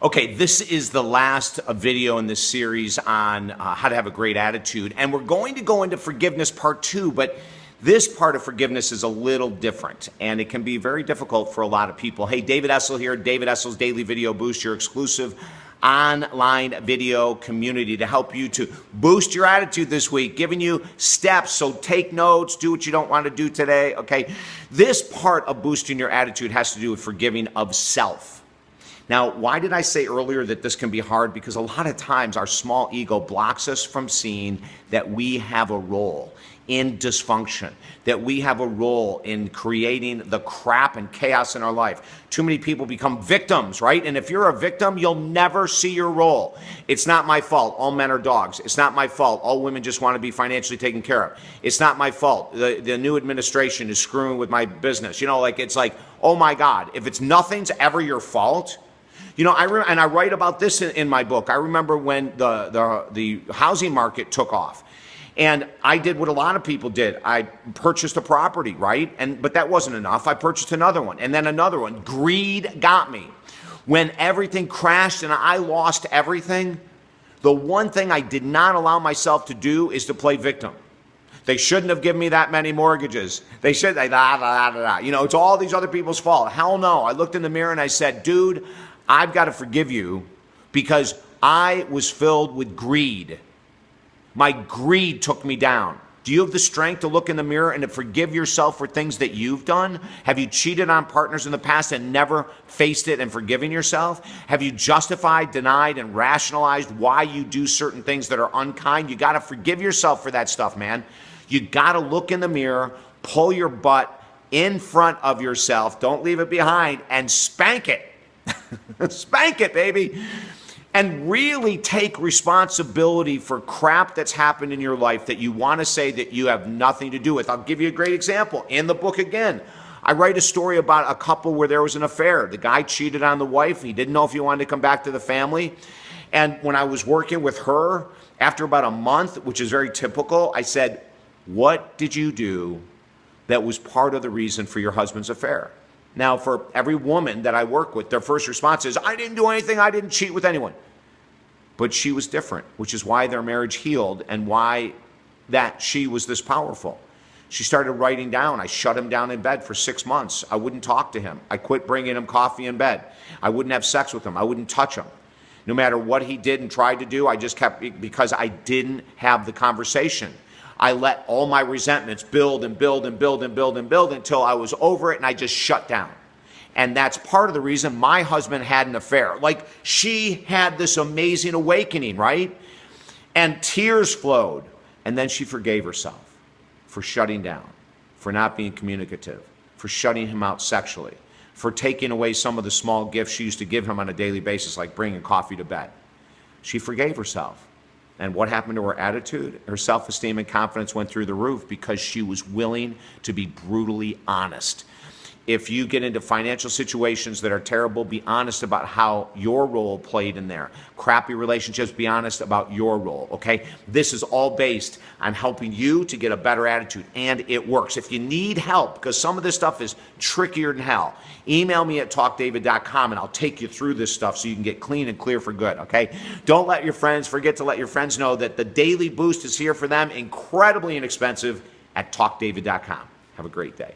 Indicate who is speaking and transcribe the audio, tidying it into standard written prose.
Speaker 1: Okay, this is the last video in this series on how to have a great attitude, and we're going to go into forgiveness part 2, but this part of forgiveness is a little different, and it can be very difficult for a lot of people. Hey, David Essel here, David Essel's Daily Video Boost, your exclusive online video community to help you to boost your attitude this week, giving you steps. So take notes, do what you don't want to do today, okay? This part of boosting your attitude has to do with forgiving of self. Now, why did I say earlier that this can be hard? Because a lot of times our small ego blocks us from seeing that we have a role in dysfunction, that we have a role in creating the crap and chaos in our life. Too many people become victims, right? And if you're a victim, you'll never see your role. It's not my fault. All men are dogs. It's not my fault. All women just want to be financially taken care of. It's not my fault. The new administration is screwing with my business. You know, like it's like, oh my God, if it's nothing's ever your fault. You know, and I write about this in my book. I remember when the housing market took off. And I did what a lot of people did. I purchased a property, right? But that wasn't enough. I purchased another one and then another one. Greed got me. When everything crashed and I lost everything, the one thing I did not allow myself to do is to play victim. They shouldn't have given me that many mortgages. They should, you know, it's all these other people's fault. Hell no. I looked in the mirror and I said, dude, I've got to forgive you because I was filled with greed. My greed took me down. Do you have the strength to look in the mirror and to forgive yourself for things that you've done? Have you cheated on partners in the past and never faced it and forgiven yourself? Have you justified, denied, and rationalized why you do certain things that are unkind? You got to forgive yourself for that stuff, man. You got to look in the mirror, pull your butt in front of yourself, don't leave it behind, and spank it. Spank it, baby. And really take responsibility for crap that's happened in your life that you want to say that you have nothing to do with. I'll give you a great example. In the book again, I write a story about a couple where there was an affair. The guy cheated on the wife. He didn't know if he wanted to come back to the family. And when I was working with her, after about a month, which is very typical, I said, what did you do that was part of the reason for your husband's affair? Now, for every woman that I work with, their first response is, I didn't do anything, I didn't cheat with anyone. But she was different, which is why their marriage healed and why that she was this powerful. She started writing down. I shut him down in bed for 6 months. I wouldn't talk to him. I quit bringing him coffee in bed. I wouldn't have sex with him. I wouldn't touch him. No matter what he did and tried to do, I just kept, because I didn't have the conversation. I let all my resentments build and build and build and build and build until I was over it and I just shut down. And that's part of the reason my husband had an affair. Like, she had this amazing awakening, right? And tears flowed. And then she forgave herself for shutting down, for not being communicative, for shutting him out sexually, for taking away some of the small gifts she used to give him on a daily basis, like bringing coffee to bed. She forgave herself. And what happened to her attitude? Her self-esteem and confidence went through the roof because she was willing to be brutally honest. If you get into financial situations that are terrible, be honest about how your role played in there. Crappy relationships, be honest about your role, okay? This is all based on helping you to get a better attitude, and it works. If you need help, because some of this stuff is trickier than hell, email me at talkdavid.com, and I'll take you through this stuff so you can get clean and clear for good, okay? Don't let your friends, forget to let your friends know that the Daily Boost is here for them, incredibly inexpensive, at talkdavid.com. Have a great day.